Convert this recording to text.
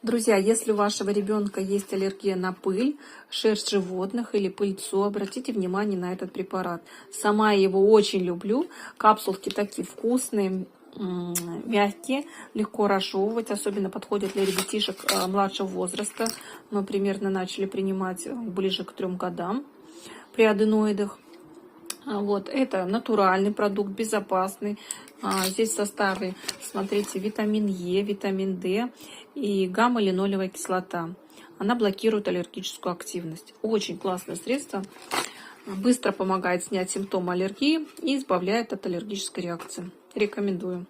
Друзья, если у вашего ребенка есть аллергия на пыль, шерсть животных или пыльцу, обратите внимание на этот препарат. Сама я его очень люблю. Капсулки такие вкусные, мягкие, легко разжевывать. Особенно подходят для ребятишек младшего возраста. Мы примерно начали принимать ближе к 3 годам при аденоидах. Вот, это натуральный продукт, безопасный. Здесь в составе, смотрите, витамин Е, витамин D и гамма-линолевая кислота. Она блокирует аллергическую активность. Очень классное средство. Быстро помогает снять симптомы аллергии и избавляет от аллергической реакции. Рекомендую.